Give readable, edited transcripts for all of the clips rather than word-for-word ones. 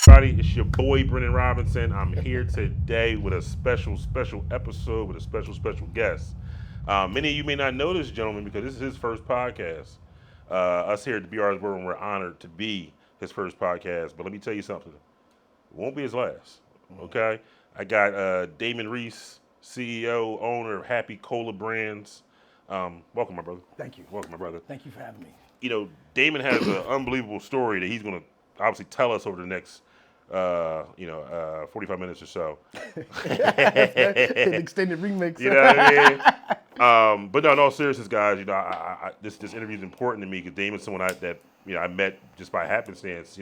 Everybody, it's your boy Brennan Robinson. I'm here today with a special episode with a special guest. Many of you may not know this gentleman because this is his first podcast. Us here at the BR's World, we're honored to be his first podcast. But let me tell you something, it won't be his last. Okay, I got Daemen Reese, CEO, owner of Happy Kola brands. Welcome, my brother. Thank you. Welcome, my brother. Thank you for having me. Daemen has an unbelievable story that he's going to obviously tell us over the next 45 minutes or so. An extended remix. You know what I mean? But no, in all seriousness, guys, this interview is important to me because Daemen's someone I met just by happenstance.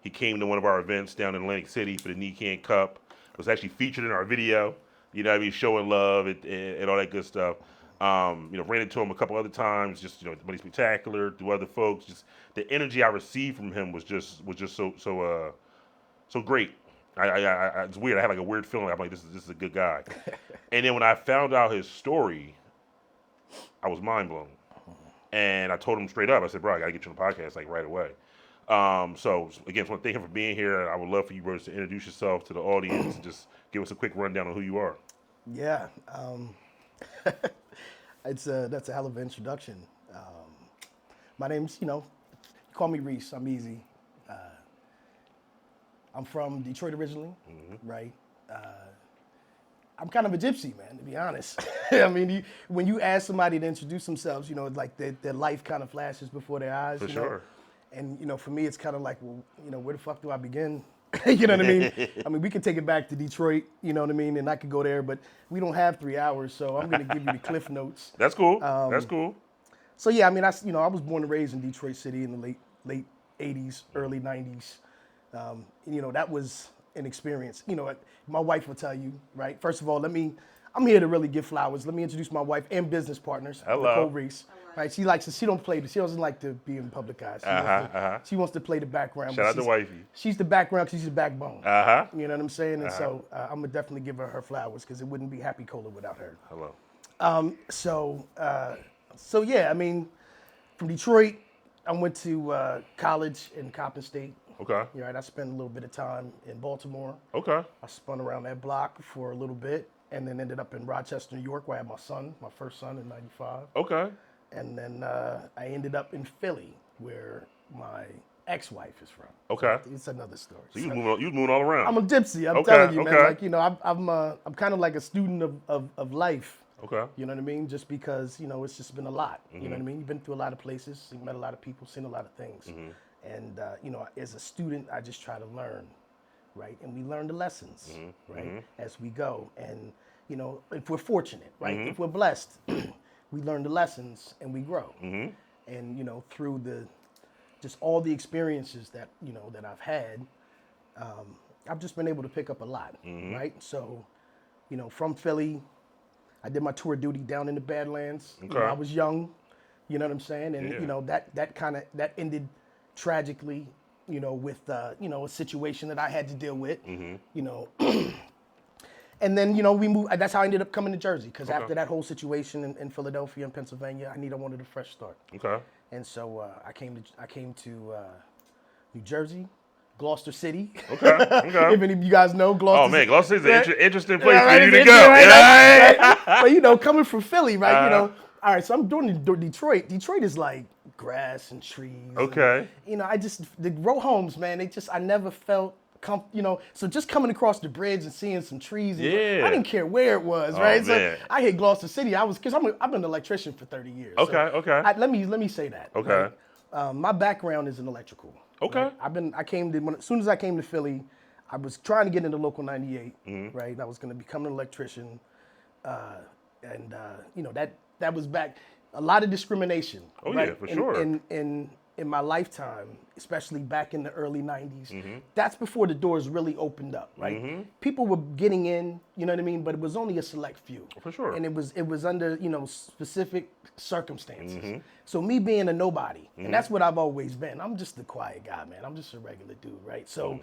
He came to one of our events down in Atlantic City for the Nican Cup. Was actually featured in our video. Showing love and all that good stuff. Ran into him a couple other times, just Money Spectacular, through other folks. Just the energy I received from him was just so great. It's weird. I had like a weird feeling. I'm like, this is a good guy. And then when I found out his story, I was mind blown. And I told him straight up. I said, bro, I gotta get you on the podcast like right away. So again, I want to thank him for being here. I would love for you, bro, to introduce yourself to the audience and just give us a quick rundown on who you are. Yeah. That's a hell of an introduction. My name's, call me Reese. I'm easy. I'm from Detroit originally, right? I'm kind of a gypsy, man, to be honest. I mean, when you ask somebody to introduce themselves, like their life kind of flashes before their eyes. For sure. And, for me, it's kind of like, well, where the fuck do I begin? You know what I mean? I mean, we can take it back to Detroit, you know what I mean? And I could go there, but we don't have 3 hours, so I'm going to give you the cliff notes. That's cool. That's cool. So yeah, I mean, I was born and raised in Detroit City in the late 80s, early 90s. That was an experience. My wife will tell you, right? First of all, I'm here to really give flowers. Let me introduce my wife and business partners, Hello. Nicole Reese. Right? She doesn't like to be in public eyes. She wants to play the background. Shout out to wifey. She's the background because she's the backbone. You know what I'm saying? And so I'm gonna definitely give her flowers because it wouldn't be Happy Kola without her. Hello. So yeah, I mean, from Detroit, I went to college in Coppin State. Okay. Right, I spent a little bit of time in Baltimore. Okay. I spun around that block for a little bit, and then ended up in Rochester, New York, where I had my first son in '95. Okay. And then I ended up in Philly, where my ex-wife is from. Okay. So it's another story. So you was moving all around. I'm a gypsy. I'm Okay, telling you, man. okay. Like, I'm kind of like a student of life. Okay. You know what I mean? Just because, it's just been a lot. You know what I mean? You've been through a lot of places, you've met a lot of people, seen a lot of things. And, as a student, I just try to learn, right? And we learn the lessons, right? As we go. And, if we're fortunate, right? If we're blessed, we learn the lessons and we grow. And, through just all the experiences that, that I've had, I've just been able to pick up a lot, right? So, from Philly, I did my tour of duty down in the Badlands. Okay. I was young, you know what I'm saying? And, that ended tragically, with, a situation that I had to deal with, And then, we moved. That's how I ended up coming to Jersey, because after that whole situation in Philadelphia and Pennsylvania, I wanted a fresh start. Okay. And so I came to New Jersey, Gloucester City. Okay. Okay. If any of you guys know Gloucester. Oh man, Gloucester's an interesting place Right, for you to it's go. interesting, right? But coming from Philly, right? All right. So I'm doing Detroit. Detroit is like grass and trees. Okay. And, the row homes, man. I never felt. So just coming across the bridge and seeing some trees, and I didn't care where it was, right? Man. So I hit Gloucester City. I've been an electrician for 30 years. Okay, so okay. Let me say that. Okay. Right? My background is in electrical. Okay. Right? As soon as I came to Philly, I was trying to get into Local 98, right? And I was going to become an electrician, that was back. A lot of discrimination. Oh right? yeah, for sure. In my lifetime, especially back in the early 90s, that's before the doors really opened up, right? People were getting in, you know what I mean? But it was only a select few. For sure. And it was under, specific circumstances. So me being a nobody, and that's what I've always been. I'm just the quiet guy, man. I'm just a regular dude, right? So,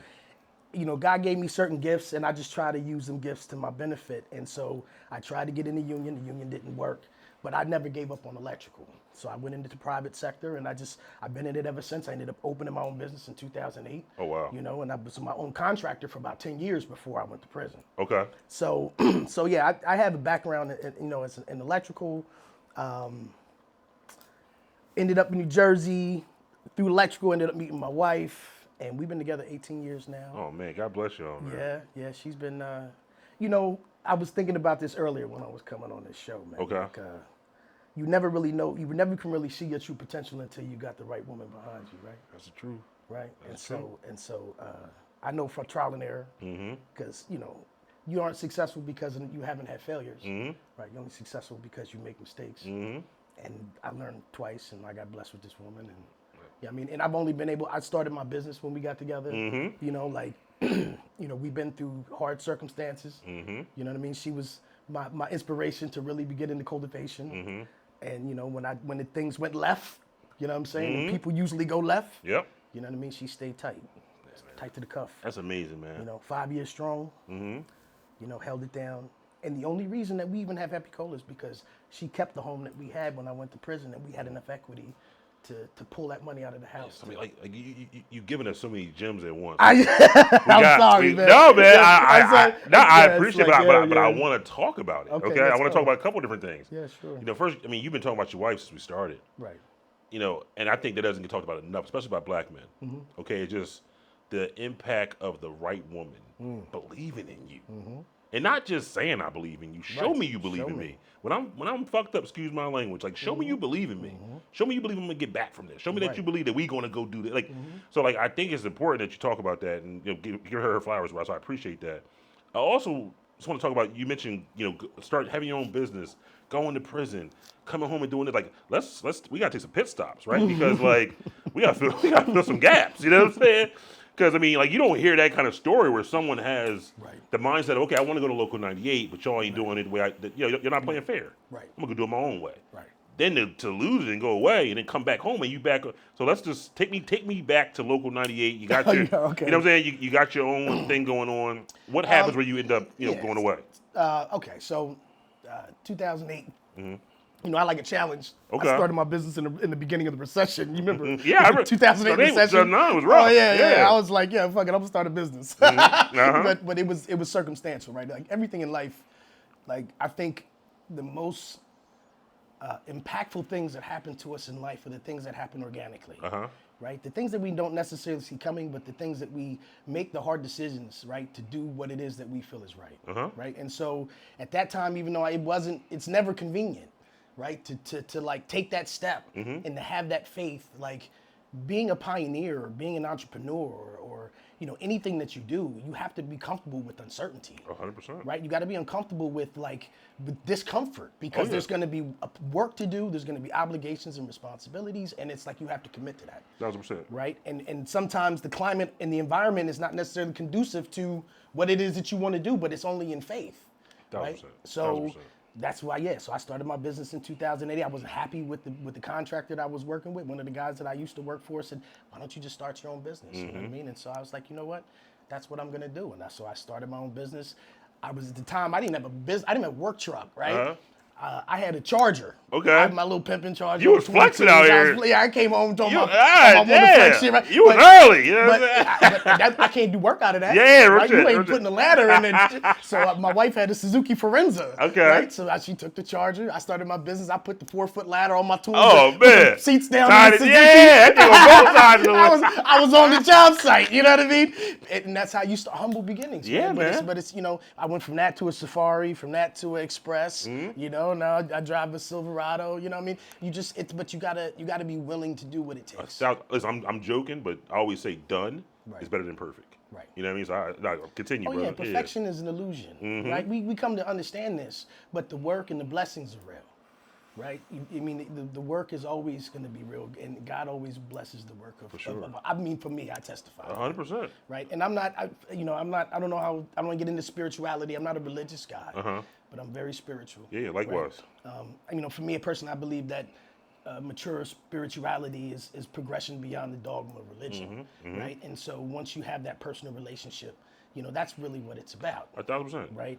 God gave me certain gifts, and I just try to use them gifts to my benefit. And so I tried to get in the union. The union didn't work. But I never gave up on electrical. So I went into the private sector, and I've been in it ever since. I ended up opening my own business in 2008. Oh, wow. You know, and I was my own contractor for about 10 years before I went to prison. Okay. So, so yeah, I have a background, you know, as in electrical. Ended up in New Jersey through electrical. Ended up meeting my wife, and we've been together 18 years now. Oh man, God bless you all, man. Yeah, she's been. You know, I was thinking about this earlier when I was coming on this show, man. Okay. Like, you never really know. You never can really see your true potential until you got the right woman behind you, right? That's the truth. Right. That's And so, I know from trial and error, because you know, you aren't successful because you haven't had failures, right? You're only successful because you make mistakes. And I learned twice, and I got blessed with this woman, and yeah, I mean, and I've only been able. I started my business when we got together. You know, like, you know, we've been through hard circumstances. You know what I mean? She was my inspiration to really be getting into cultivation. And you know, when the things went left, you know what I'm saying? And people usually go left. Yep. You know what I mean? She stayed tight, tight to the cuff. That's amazing, man. You know, 5 years strong. You know, held it down. And the only reason that we even have Happy Kola is because she kept the home that we had when I went to prison, and we had enough equity to pull that money out of the house. I mean, like you've given us so many gems at once. I'm sorry, man. No, man. I it's appreciate like, it, but I want to talk about it. Okay, I let's want to go. talk about a couple different things. Yeah, sure. You know, first, I mean, you've been talking about your wife since we started. Right. You know, and I think that doesn't get talked about enough, especially by black men. Okay, it's just the impact of the right woman believing in you. And not just saying I believe in you. Show me you believe in me. When I'm fucked up, excuse my language. Like, show me you believe in me. Show me you believe I'm gonna get back from this. Show me that you believe that we gonna go do that. Like, so like I think it's important that you talk about that and you know give her flowers, Ross. So I appreciate that. I also just want to talk about. You mentioned start having your own business, going to prison, coming home and doing it. Like we gotta take some pit stops, right? Because like we gotta fill some gaps. You know what I'm saying? Because, I mean, like, you don't hear that kind of story where someone has the mindset, okay, I want to go to Local 98, but y'all ain't doing it the way you're not playing fair. Right. I'm going to do it my own way. Right. Then to lose it and go away and then come back home and you back. So let's just take me back to Local 98. You got your, Yeah, okay. you know what I'm saying? You got your own thing going on. What happens when you end up, going away? Okay, so 2008. You know, I like a challenge. Okay. I started my business in the beginning of the recession. You remember? Yeah, I remember. 2008 recession. 2009 was rough. Oh yeah. I was like, yeah, fuck it, I'm gonna start a business. But it was circumstantial, right? Like everything in life, like I think the most impactful things that happen to us in life are the things that happen organically. Right? The things that we don't necessarily see coming, but the things that we make the hard decisions, right, to do what it is that we feel is right. Right? And so at that time, even though it's never convenient, right, to like take that step and to have that faith, like being a pioneer or being an entrepreneur or anything that you do, you have to be comfortable with uncertainty. 100%. Right? You got to be uncomfortable with with discomfort because there's going to be work to do, there's going to be obligations and responsibilities, and it's like you have to commit to that. 1,000%. Right? And sometimes the climate and the environment is not necessarily conducive to what it is that you want to do, but it's only in faith. 1,000%. Right? So 1,000%. that's why, so I started my business in 2008. I wasn't happy with the contractor that I was working with. One of the guys that I used to work for said, why don't you just start your own business? You know what I mean? And so I was like, you know what? That's what I'm going to do. And so I started my own business. I was at the time, I didn't have a work truck, right? I had a Charger. Okay. I had my little pimping Charger. You was flexing out here. I came home told my flex shit, right? You was early. You know what I'm saying? But I can't do work out of that. Yeah, right? You ain't Richard. putting the ladder in it. So my wife had a Suzuki Forenza. Okay. Right? So she took the Charger. I started my business. I put the 4-foot ladder on my tools. Oh, put man. the seats down Tied in the it- Suzuki. yeah, that thing on both sides of the I was on the job site. You know what I mean? And that's how you start humble beginnings. Yeah, man. But it's I went from that to a Safari, from that to an Express. Now I drive a Silverado. You know what I mean? But you gotta be willing to do what it takes. Listen, I'm joking, but I always say done is better than perfect. Right. You know what I mean? So I continue, brother. Yeah, perfection is an illusion, right? We come to understand this, but the work and the blessings are real, right? I mean, the work is always going to be real, and God always blesses the work of. For sure. For me, I testify. 100%. Right, and I'm not. I don't know how. I don't want to get into spirituality. I'm not a religious guy, but I'm very spiritual. Yeah, likewise. Right? For me, a person, I believe that. Mature spirituality is progression beyond the dogma of religion, right? And so once you have that personal relationship, that's really what it's about. 1,000%. Right?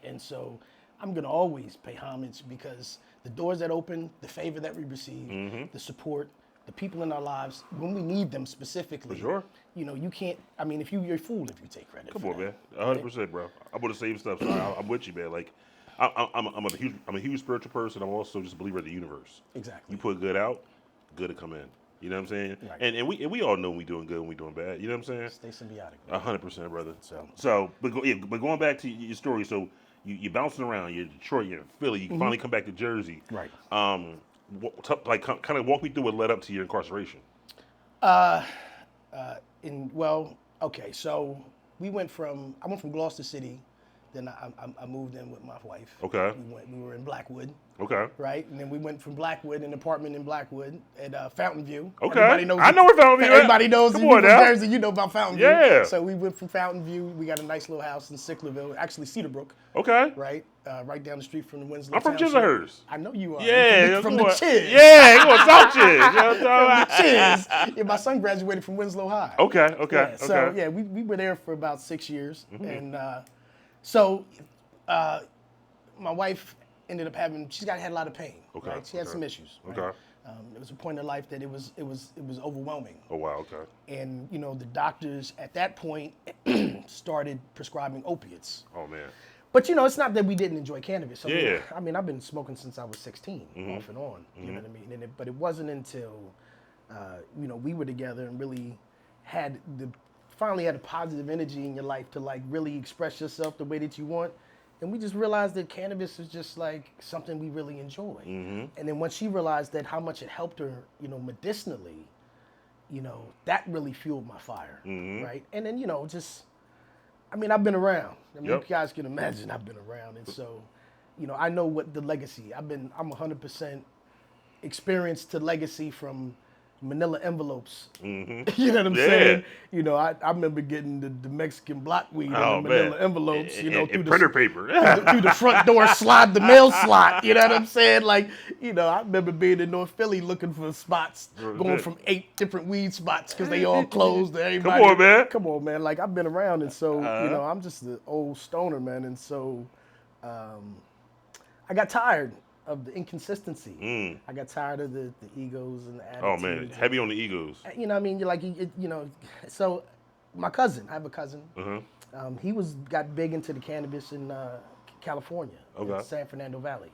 And so I'm going to always pay homage because the doors that open, the favor that we receive, the support, the people in our lives when we need them specifically. For sure. You know, you can't. I mean, you're a fool if you take credit. Come for on, that, man. 100%, bro. I'm on the same stuff. So I'm with you, man. Like, I'm a huge spiritual person. I'm also just a believer in the universe. Exactly. You put good out, good to come in. You know what I'm saying? Right. And we all know when we doing good and we doing bad. You know what I'm saying? Stay symbiotic. Man. 100%, brother. So but going back to your story, so you're bouncing around. You're in Detroit. You're in Philly. You finally come back to Jersey. Right. Kind of walk me through what led up to your incarceration. Okay, so I went from Gloucester City, then I moved in with my wife. Okay. We were in Blackwood. Okay. Right, and then we went from Blackwood, an apartment in Blackwood at Fountain View. Okay. Everybody knows I know where Fountain View is. Everybody knows if you're from Jersey, you know about Fountain View. Yeah. So we went from Fountain View. We got a nice little house in Sicklerville, actually Cedarbrooke. Okay. Right, right down the street from the Winslow. I'm from Township. Chislehurst. I know you are. Yeah. From the Chiz. Yeah, you want South Chiz. You know what I'm From the Chiz. Yeah, my son graduated from Winslow High. Okay. Yeah, so yeah, we were there for about 6 years, and my wife ended up had a lot of pain. Okay. Right? She had some issues. Right? Okay. There was a point in life that it was overwhelming. Oh wow. Okay. And you know the doctors at that point started prescribing opiates. Oh man. But you know it's not that we didn't enjoy cannabis. I mean I've been smoking since I was 16, off and on. You know what I mean? But it wasn't until we were together and really finally had a positive energy in your life to like really express yourself the way that you want. And we just realized that cannabis is just like something we really enjoy. And then when she realized that how much it helped her, medicinally, that really fueled my fire, right? And then, I've been around. You guys can imagine I've been around. And so, I know what the legacy, I'm 100% experienced to legacy from manila envelopes. You know what I'm saying? I remember getting the Mexican block weed in the manila envelopes, through printer paper. through the front door slide, the mail slot. You know what I'm saying? Like, I remember being in North Philly looking for spots, going from 8 different weed spots because they all closed. Everybody, Come on, man. Like, I've been around, and so, I'm just an old stoner, man. And so, I got tired of the inconsistency. I got tired of the egos and the attitudes. Oh man, heavy on the egos. You know what I mean? You're like, so my cousin, I have a cousin. He got big into the cannabis in California, in San Fernando Valley.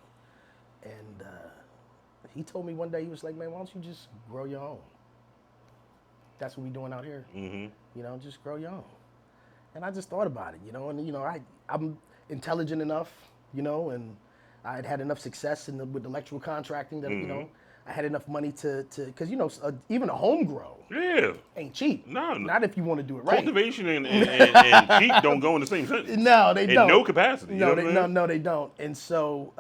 And he told me one day, he was like, man, why don't you just grow your own? That's what we're doing out here. Just grow your own. And I just thought about it, and I'm intelligent enough, and I had enough success with electrical contracting that, I had enough money to because, even a home grow ain't cheap. No. Not if you want to do it right. Cultivation and cheap don't go in the same sentence. No, they don't. In no capacity. No, they don't. And so,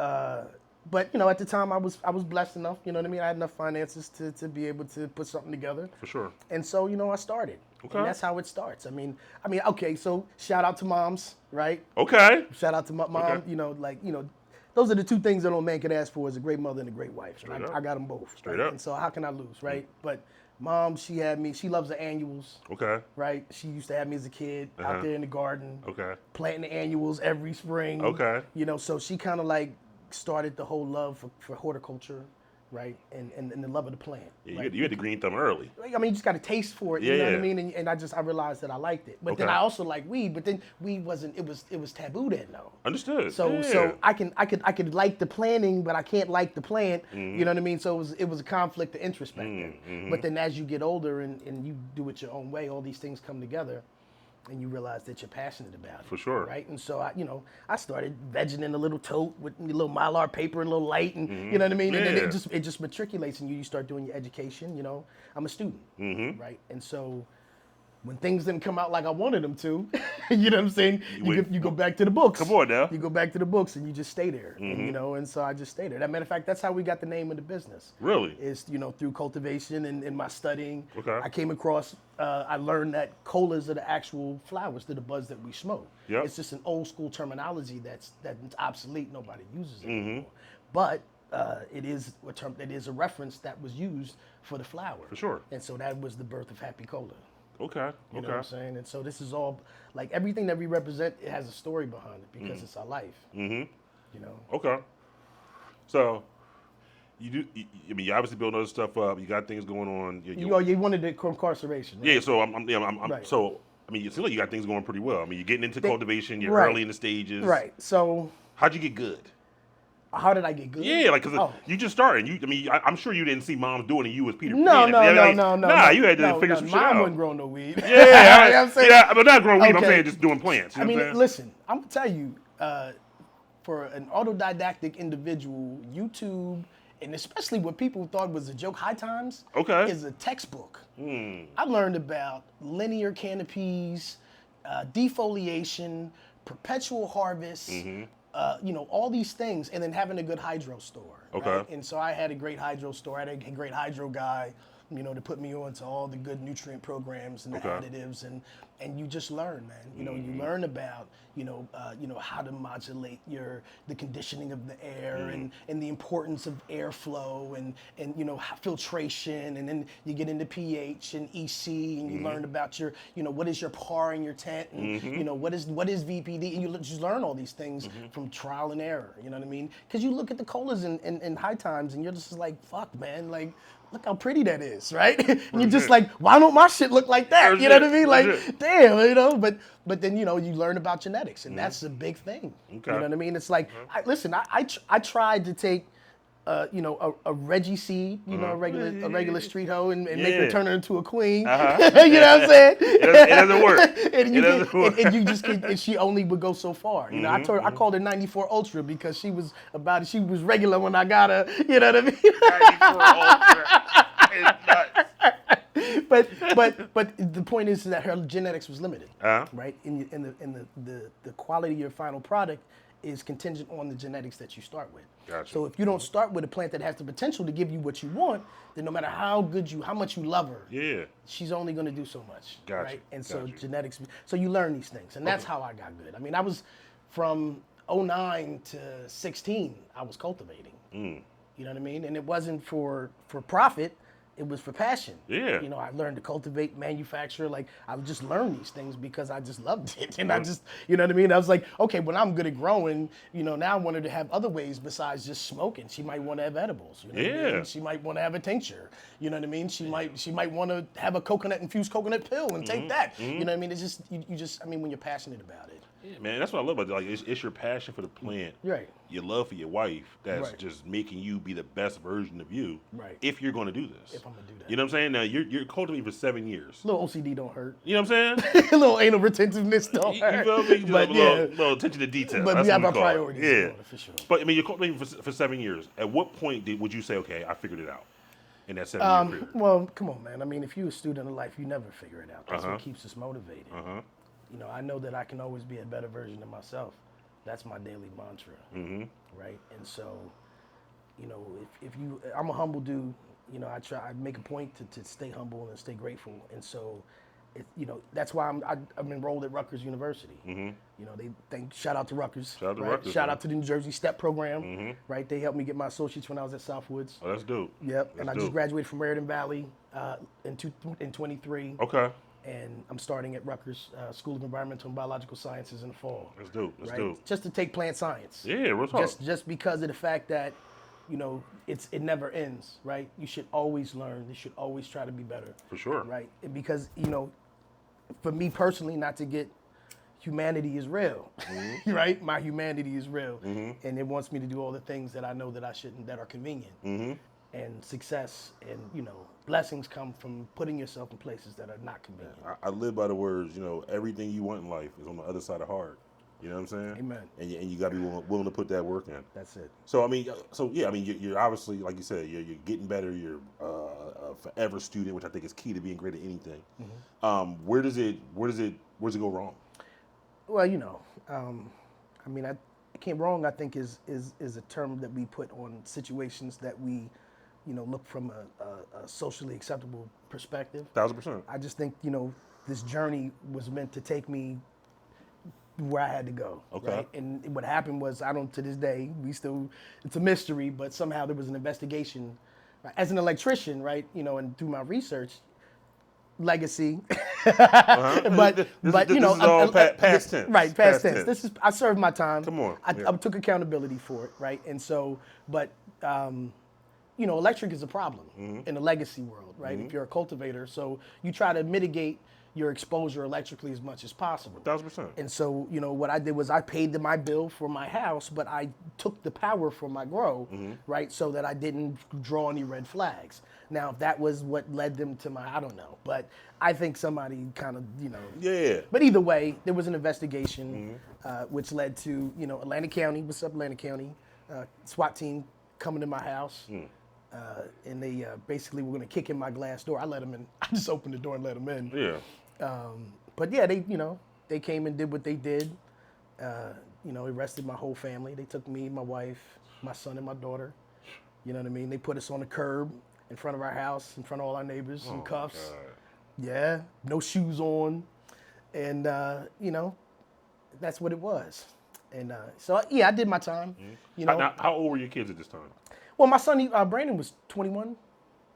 but, at the time I was blessed enough, you know what I mean? I had enough finances to be able to put something together. For sure. And so, I started. Okay. And that's how it starts. I mean, okay, so shout out to moms, right? Okay. Shout out to my mom, those are the two things that no man could ask for is a great mother and a great wife. I got them both. Straight right? up. And so how can I lose, right? But mom, she had me. She loves the annuals. Okay. Right? She used to have me as a kid out there in the garden. Okay. Planting the annuals every spring. Okay. So she kind of like started the whole love for horticulture, right? And the love of the plant. Yeah, right? you had the green thumb early. I mean, you just got a taste for it, you know what I mean? And I realized that I liked it. But then I also like weed, but then weed wasn't, it was taboo then though. Understood. So I could like the planting, but I can't like the plant, you know what I mean? So it was a conflict of interest back then. But then as you get older and you do it your own way, all these things come together. And you realize that you're passionate about it. For sure. Right? And so, I started vegging in a little tote with a little Mylar paper and a little light, and you know what I mean? And then it just matriculates and you start doing your education, I'm a student, right? And so when things didn't come out like I wanted them to, you know what I'm saying? You go back to the books. Come on now. You go back to the books and you just stay there, and so I just stayed there. As a matter of fact, that's how we got the name of the business. Really? Is, through cultivation and my studying. Okay. I came across, I learned that colas are the actual flowers, they're the buds that we smoke. Yep. It's just an old school terminology that's obsolete. Nobody uses it anymore. But it is a reference that was used for the flower. For sure. And so that was the birth of Happy Kola. Okay. You know what I'm saying? And so this is all, like everything that we represent, it has a story behind it because it's our life. Okay. So You do. I mean, you obviously building other stuff up. You got things going on. You wanted the incarceration, right? Yeah. So I'm Right. so. I mean, it seems like you got things going pretty well. I mean, you're getting into cultivation. You're right. early in the stages. Right. So How'd you get good? how did I get good? Yeah, like because Oh. you just started. I mean, I'm sure you didn't see moms doing it. You was Peter. No, Pan. no, Yeah, no, like, no, no. Nah, no, you had to no, figure no, some shit mine out. wasn't growing no weed. Yeah, You know what I'm saying? yeah, but not growing weed. I'm Okay. saying just doing plants. You know what I'm saying? Listen, I'm gonna tell you, for an autodidactic individual, YouTube, and especially what people thought was a joke, High Times, Okay. is a textbook. I learned about linear canopies, defoliation, perpetual harvest, all these things, and then having a good hydro store. Okay. Right? And so I had a great hydro store. I had a great hydro guy, to put me on to all the good nutrient programs and the additives, and you just learn, man. You learn about, how to modulate the conditioning of the air and the importance of airflow and filtration, and then you get into pH and EC, and you learn about your, what is your PAR in your tent, and what is VPD, and you just learn all these things from trial and error. You know what I mean? Because you look at the colas in High Times, and you're just like, fuck, man, like, look how pretty that is, right? And you're just like, why don't my shit look like that? You know what I mean? Like, damn, but then, you learn about genetics, and that's a big thing. Okay. You know what I mean? It's like, I tried to take, a Reggie seed, a regular street hoe, and make her turn her into a queen. You know what I'm saying? It doesn't work. And you just, and she only would go so far. I called her 94 Ultra because she was regular when I got her. You know what I mean? 94 Ultra. It's nuts. But the point is that her genetics was limited, right? In the quality of your final product is contingent on the genetics that you start with. Gotcha. So if you don't start with a plant that has the potential to give you what you want, then no matter how much you love her, she's only going to do so much, right? And so genetics. So you learn these things, and that's how I got good. I mean, I was from 09 to 16, I was cultivating. You know what I mean? And it wasn't for profit. It was for passion. Yeah. I learned to cultivate, manufacture. Like, I just learned these things because I just loved it. And I just, you know what I mean? I was like, okay, when I'm good at growing, now I want her to have other ways besides just smoking. She might want to have edibles. You know what I mean? She might want to have a tincture. You know what I mean? She might want to have a infused coconut pill and take that. You know what I mean? It's just, when you're passionate about it. Yeah, man, that's what I love about it. Like, it's your passion for the plant. Right. Your love for your wife that's just making you be the best version of you. Right. If you're going to do this. If I'm going to do that. You know what I'm saying? Now, you're cultivating for 7 years. A little OCD don't hurt. You know what I'm saying? A little anal retentiveness don't hurt. You feel me? You just But have a little attention to detail. But That's we have what our call it. priorities. Yeah. For sure. But, I mean, you're cultivating for 7 years. At what point would you say, okay, I figured it out in that 7 year period? Well, come on, man. I mean, if you're a student of life, you never figure it out. That's what keeps us motivated. I know that I can always be a better version of myself. That's my daily mantra, right? And so, if you, I'm a humble dude. I make a point to stay humble and stay grateful. And so, that's why I'm enrolled at Rutgers University. Shout out to Rutgers. Shout out to right? Rutgers. Shout out to the New Jersey STEP program, right? They helped me get my associates when I was at Southwoods. Oh, that's dope. Yep. And I just graduated from Raritan Valley in 23. Okay. And I'm starting at Rutgers School of Environmental and Biological Sciences in the fall. That's dope. That's right? dope. Just to take plant science. Yeah, real talk. Just because of the fact that, it never ends, right? You should always learn. You should always try to be better. For sure. Right? Because, for me personally, not to get, humanity is real, right? My humanity is real. And it wants me to do all the things that I know that I shouldn't, that are convenient. And success and, blessings come from putting yourself in places that are not convenient. I live by the words, everything you want in life is on the other side of hard. You know what I'm saying? Amen. And you got to be willing to put that work in. That's it. So, you're obviously, like you said, you're getting better. You're a forever student, which I think is key to being great at anything. Where does it go wrong? Well, wrong, I think is a term that we put on situations that we, look from a socially acceptable perspective. 1,000%. I just think, this journey was meant to take me where I had to go. Okay. Right? And what happened was, to this day, it's a mystery, but somehow there was an investigation. As an electrician, right, and through my research, legacy. But this is all past tense. Right, past tense. I served my time. Come on. I took accountability for it, right? And so, but electric is a problem in the legacy world, right? If you're a cultivator, so you try to mitigate your exposure electrically as much as possible. 1,000%. And so, what I did was I paid my bill for my house, but I took the power from my grow, right, so that I didn't draw any red flags. Now, if that was what led them to I don't know. But I think somebody kind of, Yeah. But either way, there was an investigation, which led to, Atlantic County. What's up, Atlantic County? SWAT team coming to my house. And they basically were going to kick in my glass door. I let them in. I just opened the door and let them in. Yeah. But yeah, they came and did what they did. Arrested my whole family. They took me, my wife, my son, and my daughter. You know what I mean? They put us on the curb in front of our house, in front of all our neighbors, in cuffs. God. Yeah, no shoes on. And, that's what it was. And so, yeah, I did my time. Now, how old were your kids at this time? Well, my son, Brandon, was 21.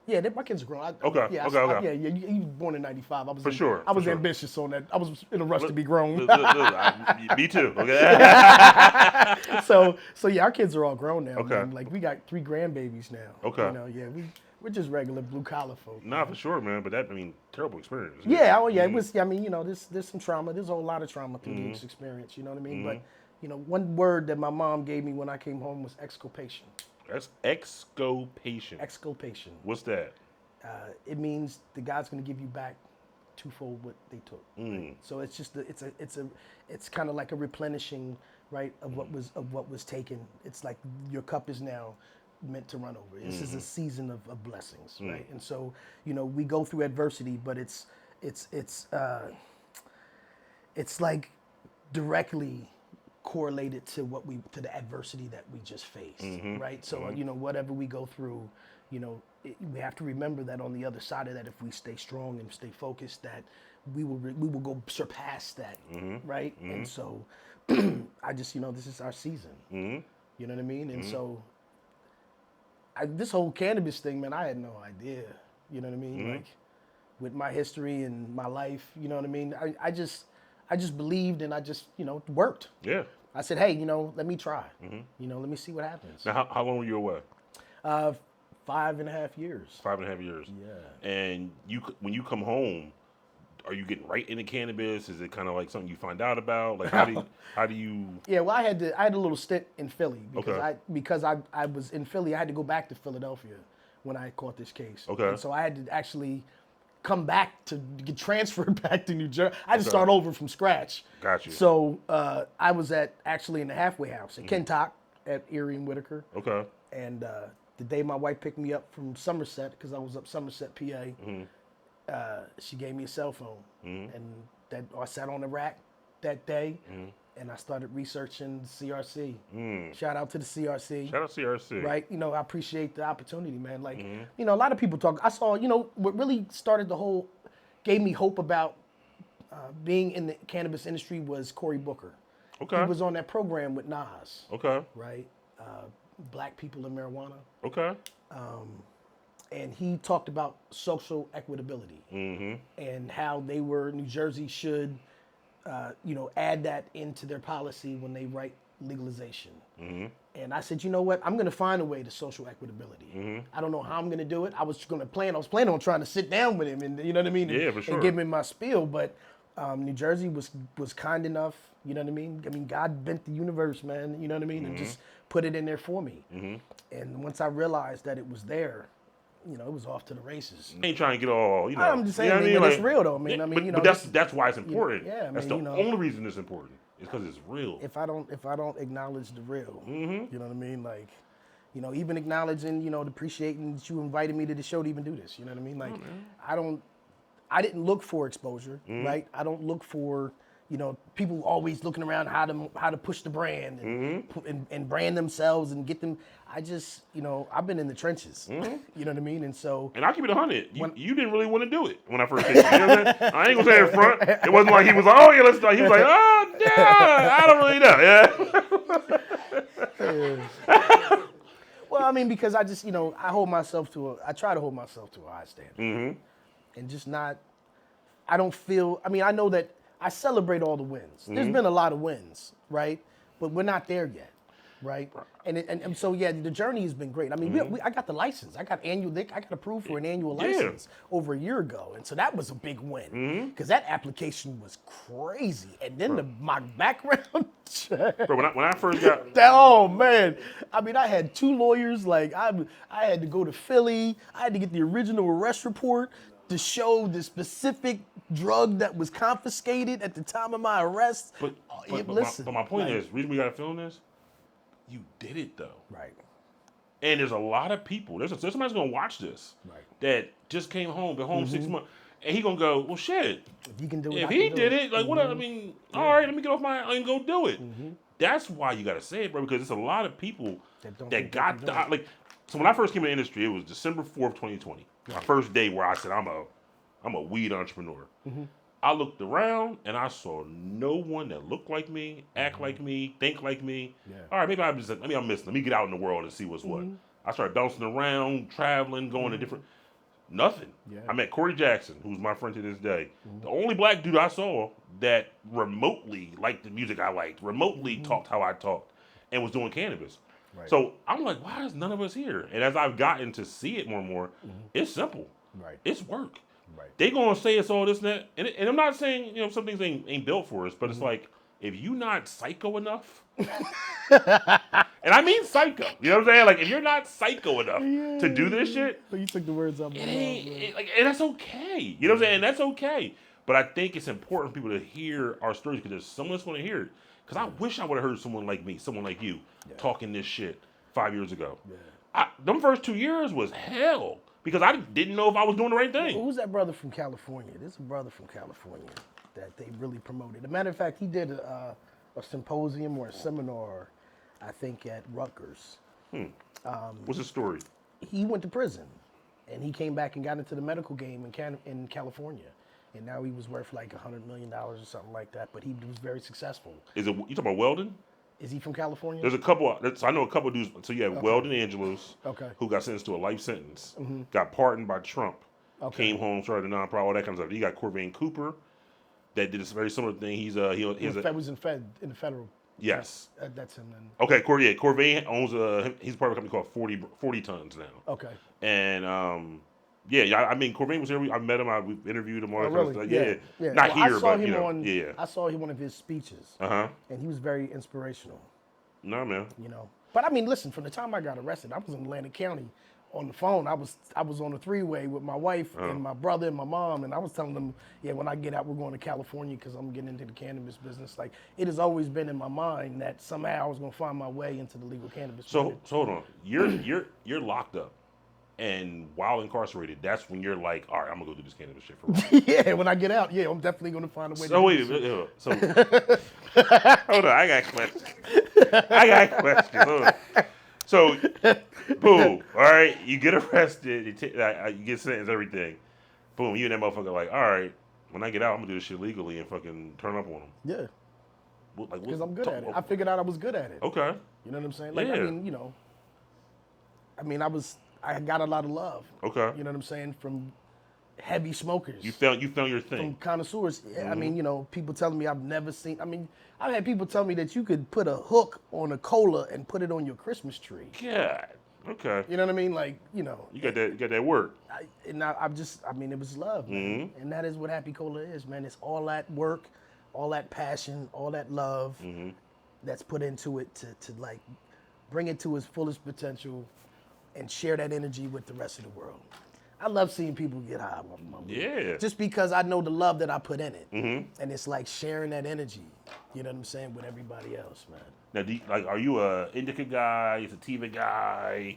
Yeah, my kids are grown. Okay. Yeah, he was born in '95. I was ambitious on that. I was in a rush to be grown. Me too. Okay. So yeah, our kids are all grown now. Okay. Man. Like we got 3 grandbabies now. Okay. We're just regular blue collar folk. Nah, for sure, man. But terrible experience. Yeah, it was. I mean, there's some trauma. There's a whole lot of trauma through this experience. You know what I mean? But one word that my mom gave me when I came home was exculpation. That's exculpation. Exculpation. What's that? It means the God's going to give you back twofold what they took. Right? So it's just it's kind of like a replenishing, right, of what was taken. It's like your cup is now meant to run over. This is a season of blessings, right? And so we go through adversity, but it's like directly correlated to the adversity that we just faced, right? So whatever we go through, we have to remember that on the other side of that, if we stay strong and stay focused, that we will go surpass that, right? And so I just this is our season, you know what I mean? And so this whole cannabis thing, man, I had no idea, you know what I mean? Like with my history and my life, you know what I mean? I just believed and I just worked. Yeah. I said, hey, let me try. Let me see what happens. Now, how long were you away? 5.5 years. 5.5 years. Yeah. And when you come home, are you getting right into cannabis? Is it kind of like something you find out about? Like how do you? Yeah, well, I had a little stint in Philly because I was in Philly. I had to go back to Philadelphia when I caught this case. Okay. And so I had to actually come back to get transferred back to New Jersey. I had to start over from scratch. Got you. So I was actually in the halfway house at Kentuck at Erie and Whitaker. Okay. And the day my wife picked me up from Somerset, because I was up Somerset, PA, she gave me a cell phone. And I sat on the rack that day, and I started researching the CRC. Shout out to the CRC. Shout out to CRC. Right? I appreciate the opportunity, man. Like, a lot of people talk. I saw, what really started gave me hope about being in the cannabis industry was Cory Booker. Okay. He was on that program with Nas. Okay. Right? Black people in marijuana. Okay. And he talked about social equitability and how New Jersey should, add that into their policy when they write legalization. And I said, you know what? I'm going to find a way to social equitability. I don't know how I'm going to do it. I was planning on trying to sit down with him and, you know what I mean? Yeah, for sure. And give him my spiel. But New Jersey was kind enough, you know what I mean? I mean, God bent the universe, man, you know what I mean? And just put it in there for me. And once I realized that it was there, it was off to the races. I ain't trying to get all, I'm just saying, but it's real though, man. But that's why it's important. Yeah, that's the only reason it's important. It's because it's real. If I don't acknowledge the real, you know what I mean? Like, even acknowledging, appreciating that you invited me to the show to even do this. You know what I mean? Like, I didn't look for exposure, right? I don't look for, people always looking around how to push the brand and brand themselves and get them. I just, I've been in the trenches. You know what I mean? And so. And I'll keep it 100. You didn't really want to do it when I first came. You know what I'm saying? I ain't gonna say it in front. It wasn't like he was like, oh yeah, let's start. He was like, oh yeah, I don't really know. Yeah. Well, I mean, because I just, I try to hold myself to a high standard. And just not, I know that I celebrate all the wins. There's been a lot of wins, right? But we're not there yet. right? And so yeah, the journey has been great. I mean, I got the license. I got approved for an annual license over a year ago, and so that was a big win because that application was crazy. And then my background check. Bro, when I first got Oh man! I mean, I had 2 lawyers. Like I had to go to Philly. I had to get the original arrest report to show the specific drug that was confiscated at the time of my arrest. But Listen, my point is, reason we gotta film this, you did it though. right? And there's a lot of people. There's somebody's gonna watch this that just came home, been home 6 months, and he gonna go, well, shit. If you can do it, If he did it, like what? I mean, all right, let me get off my and go do it. That's why you gotta say it, bro, because it's a lot of people that got the, like. So when I first came in the industry, it was December 4th, 2020. My first day where I said I'm a weed entrepreneur. I looked around and I saw no one that looked like me, act like me, think like me. All right, maybe I'm missing. Let me get out in the world and see what's what. I started bouncing around, traveling, going to different. Nothing. I met Corey Jackson, who's my friend to this day. The only black dude I saw that remotely liked the music I liked, remotely talked how I talked, and was doing cannabis. So I'm like, why is none of us here? And as I've gotten to see it more and more, it's simple. It's work. They gonna say it's all this and that, and I'm not saying some things ain't built for us, but it's like if you not psycho enough, and I mean psycho, you know what I'm saying? Like if you're not psycho enough to do this shit, But you took the words out of my mouth. And that's okay. You know what I'm saying? And that's okay. But I think it's important for people to hear our stories because there's someone that's gonna hear it. Because I wish I would have heard someone like me, someone like you, talking this shit 5 years ago. Them first 2 years was hell. Because I didn't know if I was doing the right thing. Who's that brother from California? There's a brother from California that they really promoted. As a matter of fact, he did a symposium or a seminar, I think, at Rutgers. What's his story? He went to prison, and he came back and got into the medical game in California. And now he was worth like $100 million or something like that, but he was very successful. You talking about Weldon? Is he from California? There's a couple. So I know a couple dudes. So you have Weldon Angelos, who got sentenced to a life sentence, got pardoned by Trump, came home, started a nonprofit, all that kind of stuff. You got Corvain Cooper, that did a very similar thing. He was in the federal. Yes. That's him then. Okay, Corvain owns he's part of a company called 40 Tons now. Okay. And I mean Corvain was here. I met him. We interviewed him. All that really? kind of stuff. Yeah. Not here, I saw but him I saw him one of his speeches. And he was very inspirational. No, man. But I mean, listen. From the time I got arrested, I was in Atlantic County on the phone. I was on the 3-way with my wife and my brother and my mom, and I was telling them, when I get out, we're going to California because I'm getting into the cannabis business. Like it has always been in my mind that somehow I was going to find my way into the legal cannabis. So hold on, you're locked up. And while incarcerated, that's when you're like, all right, I'm gonna go do this cannabis shit for a while. When I get out, I'm definitely gonna find a way. So hold on, I got questions. Hold on. So, boom, all right, you get arrested, you get sentenced, everything. Boom, you and that motherfucker like, all right, when I get out, I'm gonna do this shit legally and fucking turn up on them. Yeah. Because I'm good at it. I figured out I was good at it. Okay. You know what I'm saying? Like, I got a lot of love. Okay. You know what I'm saying? From heavy smokers. You found your thing. From connoisseurs. I mean, people telling me I've never seen. I mean, I've had people tell me that you could put a hook on a cola and put it on your Christmas tree. God. Okay. You know what I mean? Like, You got that work. It was love, man. And that is what Happy Kola is, man. It's all that work, all that passion, all that love that's put into it to like bring it to its fullest potential and share that energy with the rest of the world. I love seeing people get high. Just because I know the love that I put in it. And it's like sharing that energy, you know what I'm saying, with everybody else, man. Now, are you a indica guy, a sativa guy?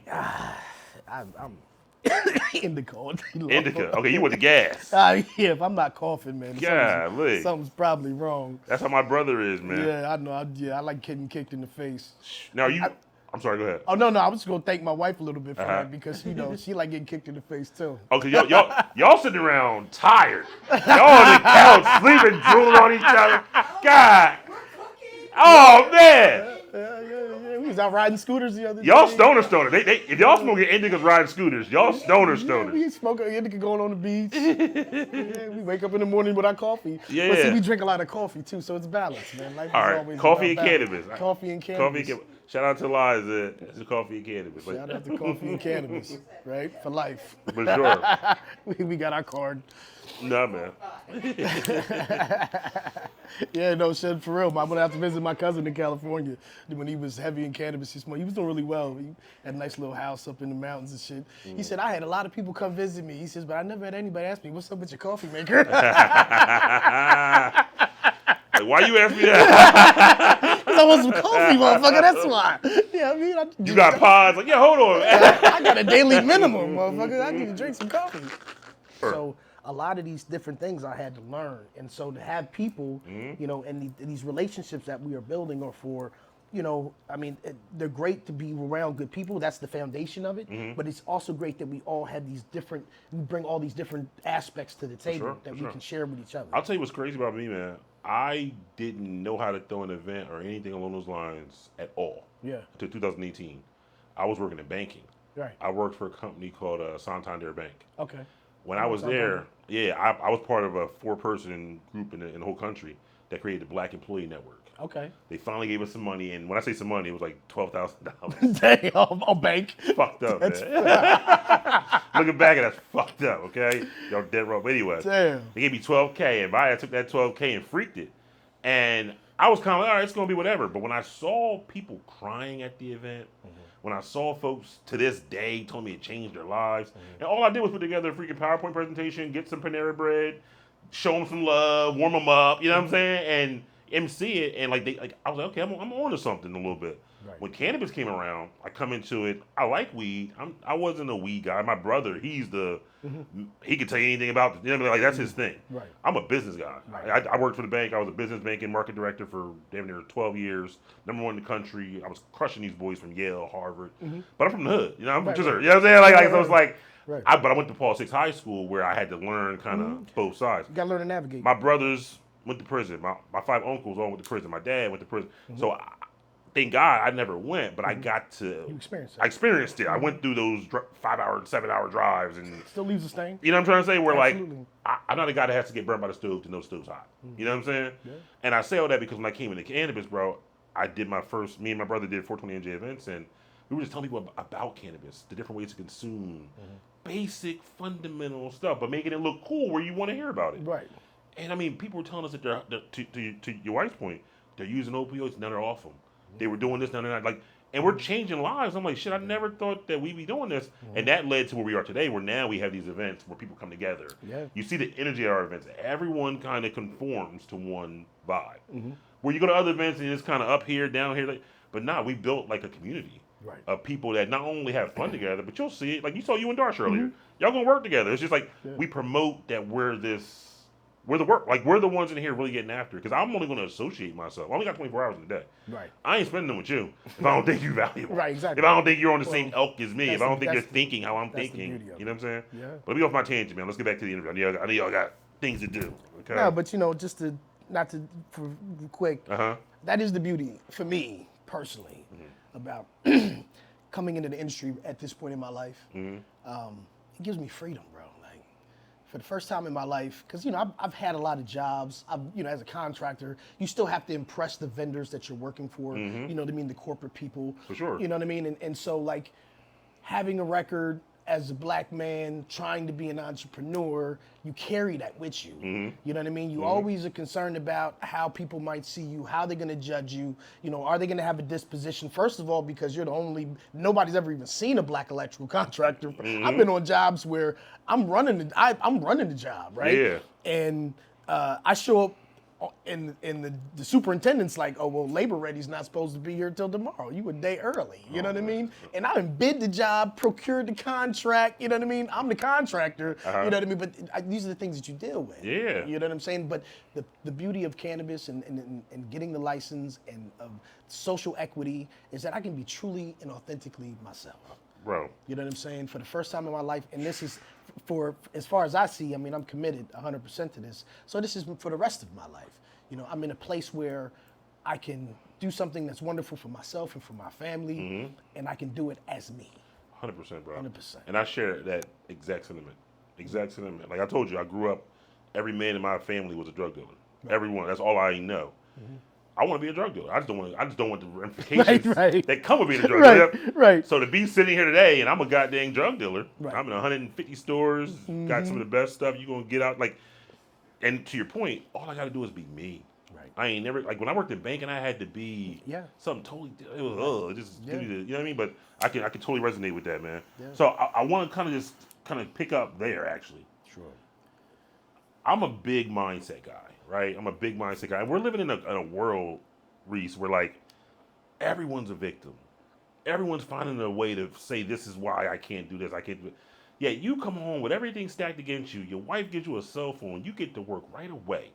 I'm indica. Indica. Okay, you with the gas. If I'm not coughing, man, something's probably wrong. That's how my brother is, man. Yeah, I know. I like getting kicked in the face. Now, I'm sorry, go ahead. Oh, no, I was just going to thank my wife a little bit for that because, she like getting kicked in the face, too. Okay, y'all sitting around tired. Y'all on the couch, sleeping, drooling on each other. God. Oh, man. Yeah. Yeah, we was out riding scooters the other day. Y'all stoner. They if y'all smoking indicas riding scooters, y'all stoner. Yeah, we smoking indica going on the beach. Yeah, we wake up in the morning with our coffee. Yeah. But see, we drink a lot of coffee too, so it's balanced, man. Life is All right, always coffee and about balance. cannabis. Coffee and cannabis. Shout out to Liza. It's coffee and cannabis. Shout out to coffee and cannabis, right? For life. For sure. we got our card. Nah, man. Yeah, no shit, for real. I'm gonna have to visit my cousin in California when he was heavy in cannabis. He was doing really well. He had a nice little house up in the mountains and shit. He said, I had a lot of people come visit me. He says, but I never had anybody ask me, what's up with your coffee maker? Like, why you ask me that? Because I want some coffee, motherfucker. That's why. Yeah, I mean, You got pods. Like, yeah, hold on. I got a daily minimum, motherfucker. I need to drink some coffee. So a lot of these different things I had to learn. And so to have people, you know, and these relationships that we are building are for, you know, I mean, they're great to be around good people. That's the foundation of it. But it's also great that we all have these different, we bring all these different aspects to the table that we can share with each other. I'll tell you what's crazy about me, man. I didn't know how to throw an event or anything along those lines at all. Yeah. Until 2018. I was working in banking. Right. I worked for a company called Santander Bank. Okay. When I was there, I was part of a 4-person group in the whole country that created the Black Employee Network. Okay. They finally gave us some money, and when I say some money, it was like $12,000. Damn, a bank. Fucked up, man. Looking back at that, fucked up, okay? Y'all dead wrong. But anyway, Damn. they gave me $12K, and I took that $12K and freaked it. And I was kind of like, all right, it's going to be whatever. But when I saw people crying at the event, when I saw folks to this day told me it changed their lives, and all I did was put together a freaking PowerPoint presentation, get some Panera Bread, show them some love, warm them up, you know what I'm saying? And MC it, and I was like, okay, I'm on to something a little bit. Right. When cannabis came around, I come into it. I like weed. I wasn't a weed guy. My brother, he can tell you anything about it. You know, like that's his thing. Right. I'm a business guy. Right. I worked for the bank. I was a business banking market director for damn near 12 years. #1 in the country. I was crushing these boys from Yale, Harvard. But I'm from the hood. You know, I'm from Chisholm. You know what I'm saying? So it's like. Right. But I went to Paul 6 High School where I had to learn kind of both sides. You gotta learn to navigate. My My brothers went to prison. My 5 uncles all went to prison. My dad went to prison. So thank God I never went, but I got to. You experienced it. I experienced it. I went through those 5-hour, 7-hour drives, and Still leaves a stain. you know what I'm trying to say. Where Absolutely. like I'm not a guy that has to get burned by the stove to know the stove's hot. You know what I'm saying? Yeah. And I say all that because when I came into cannabis, bro, I did my first. Me and my brother did 420 NJ events, and we were just telling people about cannabis, the different ways to consume, basic fundamental stuff, but making it look cool where you want to hear about it. Right. And I mean, people were telling us that they're to your wife's point, they're using opioids, now they're off them. They were doing this, now they're not. Like, and we're changing lives. I'm like, shit, I never thought that we'd be doing this. And that led to where we are today, where now we have these events where people come together. Yeah. You see the energy at our events. Everyone kind of conforms to one vibe. Where you go to other events and it's kind of up here, down here. But nah, we built like a community. Right. Of people that not only have fun together, but you'll see it. Like you saw you and Darsh earlier. Y'all gonna work together. It's just like we promote that we're the work. Like we're the ones in here really getting after it. Because I'm only gonna associate myself. I only got 24 hours in a day. Right. I ain't spending them with you if I don't think you're valuable. Right, exactly. If I don't think you're on the same elk as me. If I don't think you're that's thinking how I'm that's the thinking. beauty of You know what I'm saying? Yeah. But let me off my tangent, man. Let's get back to the interview. I know y'all got things to do. Okay. No, but you know, just to not to for quick. Uh-huh. That is the beauty for me personally about coming into the industry at this point in my life. It gives me freedom, bro. Like for the first time in my life, because you know I've had a lot of jobs. You know, as a contractor, you still have to impress the vendors that you're working for. You know what I mean? The corporate people. For sure. You know what I mean? And so like having a record as a black man trying to be an entrepreneur, you carry that with you. You know what I mean? You always are concerned about how people might see you, how they're gonna judge you. You know, are they gonna have a disposition? First of all, because you're the only, nobody's ever even seen a black electrical contractor. I've been on jobs where I'm running the job, right? Yeah. And I show up and the superintendent's like, oh, well, labor ready's not supposed to be here till tomorrow. You a day early, you know what I mean? And I done bid the job, procured the contract, you know what I mean? I'm the contractor, you know what I mean? But these are the things that you deal with. Yeah. You know what I'm saying? But the beauty of cannabis and getting the license and of social equity is that I can be truly and authentically myself. Bro. You know what I'm saying? For the first time in my life, and this is for as far as I see, I mean, I'm committed 100% to this. So this is for the rest of my life. You know, I'm in a place where I can do something that's wonderful for myself and for my family, and I can do it as me. 100%, bro. 100%. And I share that exact sentiment. Exact sentiment. Like I told you, I grew up. Every man in my family was a drug dealer. Right. Everyone. That's all I know. I want to be a drug dealer. I just don't want. I just don't want the Right, ramifications right. that come with being a drug Right, dealer. right. So to be sitting here today and I'm a goddamn drug dealer. Right. I'm in 150 stores. Got some of the best stuff. You gonna get out like. And to your point, all I got to do is be me. Right. I ain't never like when I worked in banking, I had to be something totally. It was it just give me the, you know what I mean. But I can totally resonate with that, man. Yeah. So I want to kind of pick up there actually. Sure. I'm a big mindset guy, right? I'm a big mindset guy, and we're living in a world, Reese, where like everyone's a victim. Everyone's finding a way to say this is why I can't do this. I can't do it. Yeah, you come home with everything stacked against you. Your wife gives you a cell phone. You get to work right away.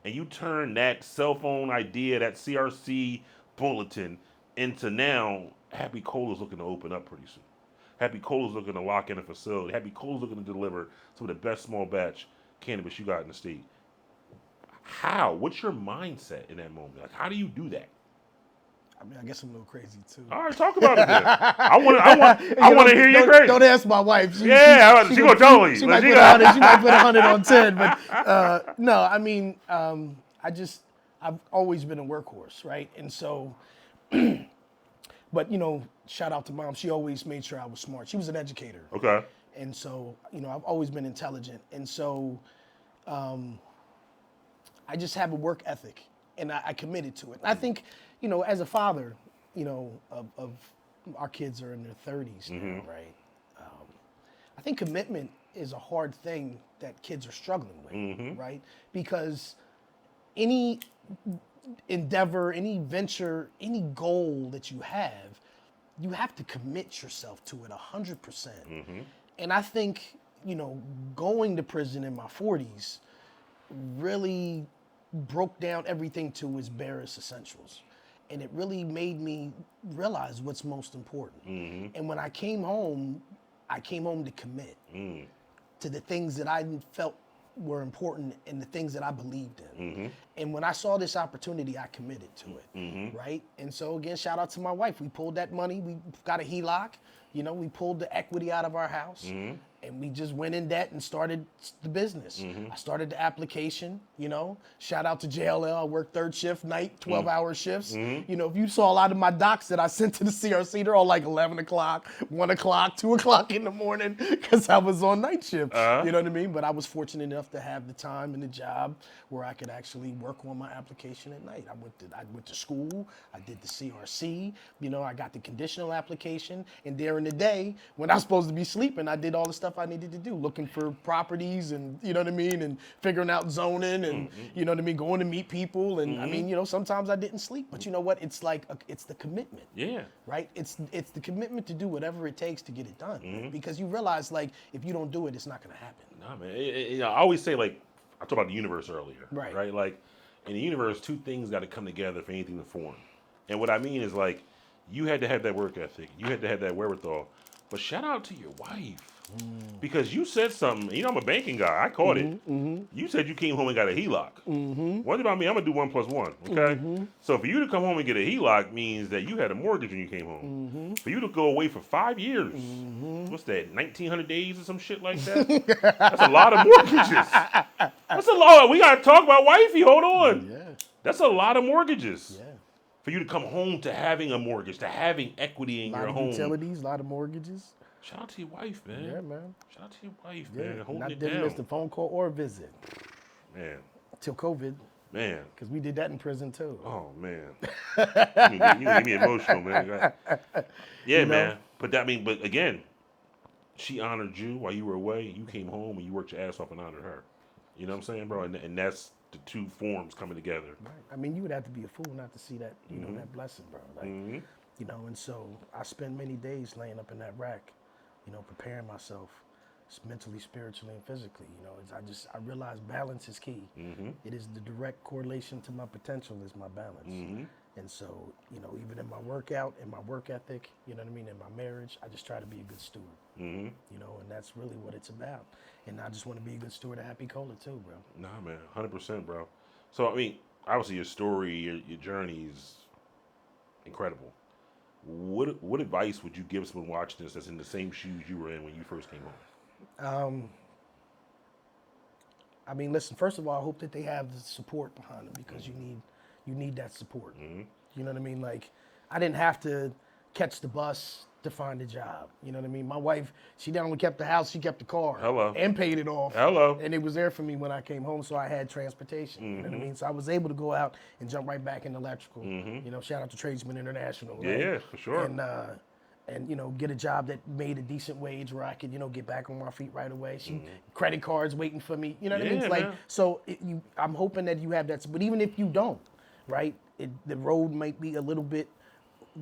And you turn that cell phone idea, that CRC bulletin, into now Happy Kola's looking to open up pretty soon. Happy Kola's looking to lock in a facility. Happy Kola's looking to deliver some of the best small batch cannabis you got in the state. How? What's your mindset in that moment? Like, how do you do that? I mean, I guess I'm a little crazy too. All right, talk about it then. I want to hear your crazy. Don't ask my wife. She gonna tell you. She might put 100. She might put 100 on 10. But no, I mean, I've always been a workhorse, right? And so, but shout out to mom. She always made sure I was smart. She was an educator. Okay. And so, I've always been intelligent. And so, I just have a work ethic, and I committed to it. And I think, as a father, of our kids are in their 30s now, right? I think commitment is a hard thing that kids are struggling with, right? Because any endeavor, any venture, any goal that you have to commit yourself to it 100%. And I think, going to prison in my 40s really broke down everything to its barest essentials. And it really made me realize what's most important. And when I came home to commit to the things that I felt were important and the things that I believed in. And when I saw this opportunity, I committed to it, right? And so again, shout out to my wife. We pulled that money. We got a HELOC. We pulled the equity out of our house. And we just went in debt and started the business. I started the application, Shout out to JLL. I worked third shift night, 12-hour shifts. If you saw a lot of my docs that I sent to the CRC, they're all like 11 o'clock, 1 o'clock, 2 o'clock in the morning because I was on night shift. You know what I mean? But I was fortunate enough to have the time and the job where I could actually work on my application at night. I went to school. I did the CRC. I got the conditional application. And during the day, when I was supposed to be sleeping, I did all the stuff I needed to do, looking for properties and, and figuring out zoning and, going to meet people. And I mean, sometimes I didn't sleep, but you know what? It's like, it's the commitment. Yeah. Right? It's the commitment to do whatever it takes to get it done. Because you realize, like, if you don't do it, it's not going to happen. Nah, man. I always say, like, I talked about the universe earlier. Right. Like, in the universe, two things got to come together for anything to form. And what I mean is, like, you had to have that work ethic. You had to have that wherewithal. But shout out to your wife. Because you said something. I'm a banking guy. I caught it. You said you came home and got a HELOC. What about me? I'm going to do 1 + 1. Okay? So for you to come home and get a HELOC means that you had a mortgage when you came home. For you to go away for 5 years. What's that, 1,900 days or some shit like that? That's a lot of mortgages. That's a lot. We got to talk about wifey. Hold on. Yeah. That's a lot of mortgages. Yeah. For you to come home to having a mortgage, to having equity in your home. A lot of utilities, a lot of mortgages. Shout out to your wife, man. Yeah, man. Shout out to your wife, man. Holding Not it didn't down. miss the phone call or visit. Man. Till COVID. Man. Because we did that in prison too. Oh, man. You get me emotional, man. Yeah, man. But again, she honored you while you were away. You came home and you worked your ass off and honored her. You know what I'm saying, bro? And that's the two forms coming together. Right. I mean, you would have to be a fool not to see that, that blessing, bro. Like, and so I spent many days laying up in that rack, preparing myself mentally, spiritually, and physically. I realized balance is key. It is the direct correlation to my potential is my balance. And so, even in my workout and my work ethic, in my marriage, I just try to be a good steward. And that's really what it's about. And I just want to be a good steward of Happy Kola too, bro. Nah, man, 100%, bro. So, I mean, obviously your story, your journey is incredible. What advice would you give someone watching this that's in the same shoes you were in when you first came home? I mean, listen. First of all, I hope that they have the support behind them because you need that support. You know what I mean? Like, I didn't have to catch the bus to find a job. You know what I mean? My wife, she not only kept the house, she kept the car. Hello. And paid it off. Hello. And it was there for me when I came home, so I had transportation. You know what I mean? So I was able to go out and jump right back in electrical. You know, shout out to Tradesman International. Right? Yeah, for sure. And you know, get a job that made a decent wage where I could, you know, get back on my feet right away. Credit cards waiting for me. You know what I mean? It's like, man. so I'm hoping that you have that. But even if you don't, right, the road might be a little bit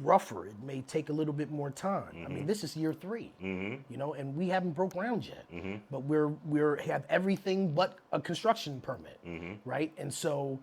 rougher. It may take a little bit more time. I mean, this is year 3, you know, and we haven't broke ground yet. But we're have everything but a construction permit, right? And so,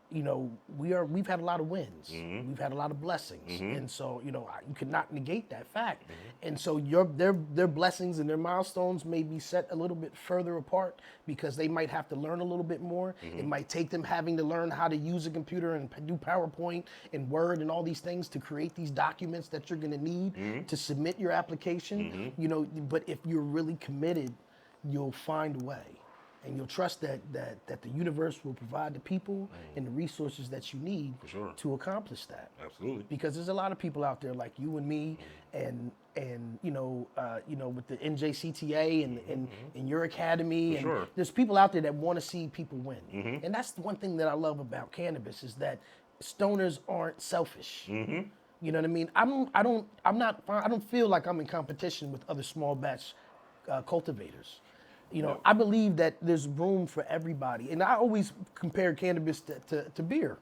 you know, we've had a lot of wins. We've had a lot of blessings, and so, you know, you cannot negate that fact. And so their blessings and their milestones may be set a little bit further apart because they might have to learn a little bit more. It might take them having to learn how to use a computer and do PowerPoint and Word and all these things to create these documents that you're going to need to submit your application. You know, but if you're really committed, you'll find a way. And you'll trust that the universe will provide the people and the resources that you need to accomplish that. Absolutely. Because there's a lot of people out there like you and me, and you know with the NJCTA and your academy, and there's people out there that want to see people win. And that's the one thing that I love about cannabis is that stoners aren't selfish. You know what I mean? I don't feel like I'm in competition with other small batch cultivators. You know, I believe that there's room for everybody. And I always compare cannabis to beer.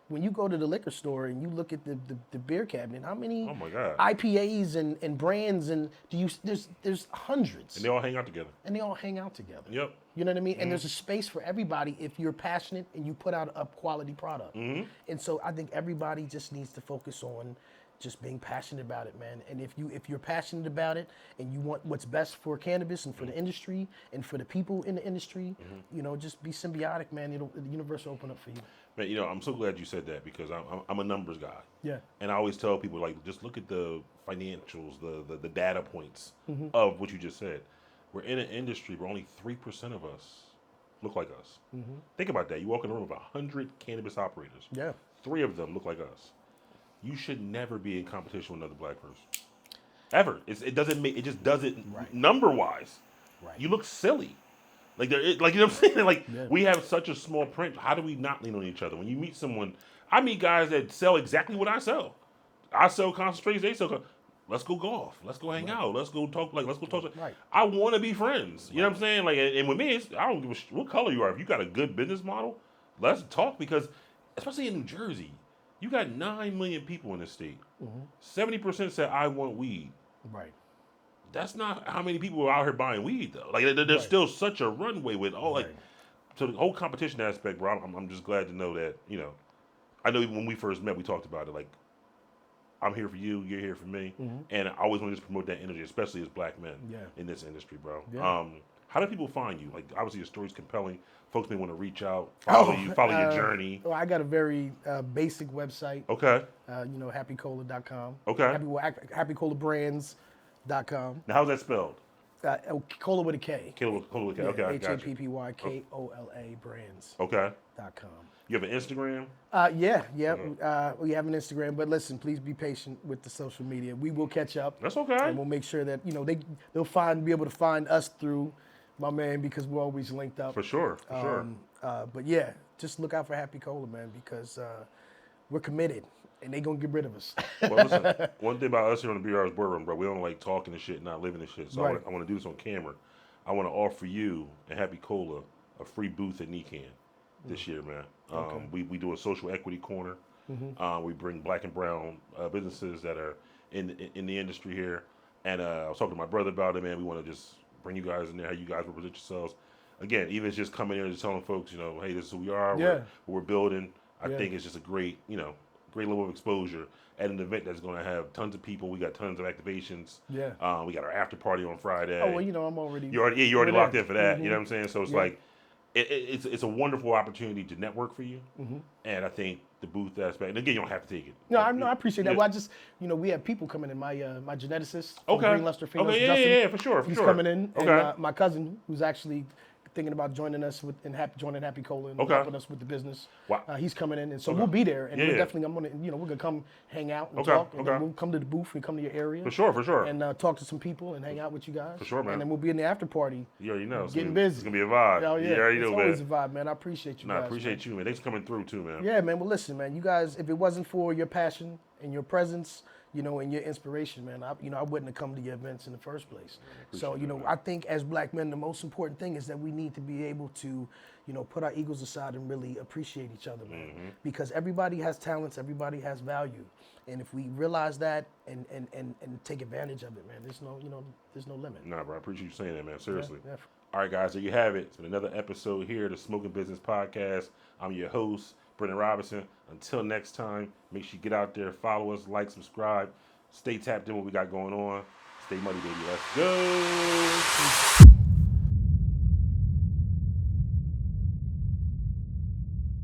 When you go to the liquor store and you look at the beer cabinet, how many IPAs and brands and there's hundreds. And they all hang out together. Yep. You know what I mean? And there's a space for everybody if you're passionate and you put out a quality product. And so I think everybody just needs to focus on just being passionate about it, man. And if you're passionate about it and you want what's best for cannabis and for the industry and for the people in the industry, you know, just be symbiotic, man. The universe will open up for you. Man, you know, I'm so glad you said that because I'm a numbers guy. Yeah. And I always tell people, like, just look at the financials, the data points of what you just said. We're in an industry where only 3% of us look like us. Think about that. You walk in a room of 100 cannabis operators. Yeah. 3 of them look like us. You should never be in competition with another black person. Ever. It just doesn't number wise. Right. You look silly. Like you know what I'm saying? Like we have such a small print. How do we not lean on each other? When you meet someone, I meet guys that sell exactly what I sell. I sell concentrates, they sell. Let's go golf. Let's go hang out. Let's go talk. Let's go talk. Right. I want to be friends. You know what I'm saying? Like, and with me, I don't give a what color you are. If you got a good business model, let's talk because, especially in New Jersey. You got 9 million people in this state. 70% said, I want weed. Right. That's not how many people are out here buying weed, though. Like, there's still such a runway with all, like, so the whole competition aspect, bro, I'm just glad to know that, you know, I know even when we first met, we talked about it, like, I'm here for you, you're here for me. And I always want to just promote that energy, especially as black men in this industry, bro. Yeah. How do people find you? Like, obviously, your story's compelling. Folks may want to reach out, follow you, follow your journey. Well, I got a very basic website. Okay. You know, happykola.com. Okay. HappykolaBrands.com. Now, how's that spelled? Cola with a K. Cola with a K. Okay, gotcha. HAPPYKOLA brands.com. Okay. You have an Instagram? We have an Instagram, but listen, please be patient with the social media. We will catch up. That's okay. And we'll make sure that, you know, they'll be able to find us through my man because we're always linked up. For sure. But yeah, just look out for Happy Kola, man, because we're committed and they gonna get rid of us. Well, listen, one thing about us here on the BR's Boardroom, bro, we don't like talking and shit and not living and shit. So I want to do this on camera. I want to offer you and Happy Kola a free booth at NECAN this year, man. We do a social equity corner. We bring black and brown businesses that are in the industry here. And I was talking to my brother about it, man. We want to just bring you guys in there, how you guys represent yourselves. Again, even if it's just coming in and just telling folks, you know, hey, this is who we are, what we're building. I think it's just a great level of exposure at an event that's going to have tons of people. We got tons of activations. Yeah. We got our after party on Friday. Oh, well, you know, I'm already. You already locked in for that. You know what I'm saying? So it's like, it's a wonderful opportunity to network for you, and I think the booth aspect. And again, you don't have to take it. No, I appreciate that. Yeah. Well, I just, we have people coming in. My geneticist from Okay. Green Luster Phenos, Okay, Justin, yeah, for sure, he's sure. coming in, Okay. and my cousin, who's actually thinking about joining us joining Happy Kola and Okay. helping us with the business. Wow. He's coming in, and so we'll be there, and Yeah. I'm gonna, we're gonna come hang out and Okay, talk, and then okay. we'll come to the booth and come to your area. For sure. And talk to some people and hang out with you guys. For sure, man. And then we'll be in the after party. You already know. Getting busy. It's gonna be a vibe. Oh yeah, You already it's know, always man. a vibe, man. I appreciate you Nah, guys. I appreciate you, man. Thanks for coming through too, man. Yeah, man. Well, listen, man. You guys, if it wasn't for your passion and your presence, and your inspiration, man, I wouldn't have come to your events in the first place. So, I think as black men, the most important thing is that we need to be able to, put our egos aside and really appreciate each other, man. Because everybody has talents, everybody has value, and if we realize that and take advantage of it, man, there's no limit. Nah, bro. I appreciate you saying that, man. Seriously. Yeah. All right, guys. There you have it. It's been another episode here of the Smoking Business Podcast. I'm your host, Brendan Robinson. Until next time, make sure you get out there, follow us, like, subscribe, stay tapped in what we got going on. Stay money, baby. Let's go.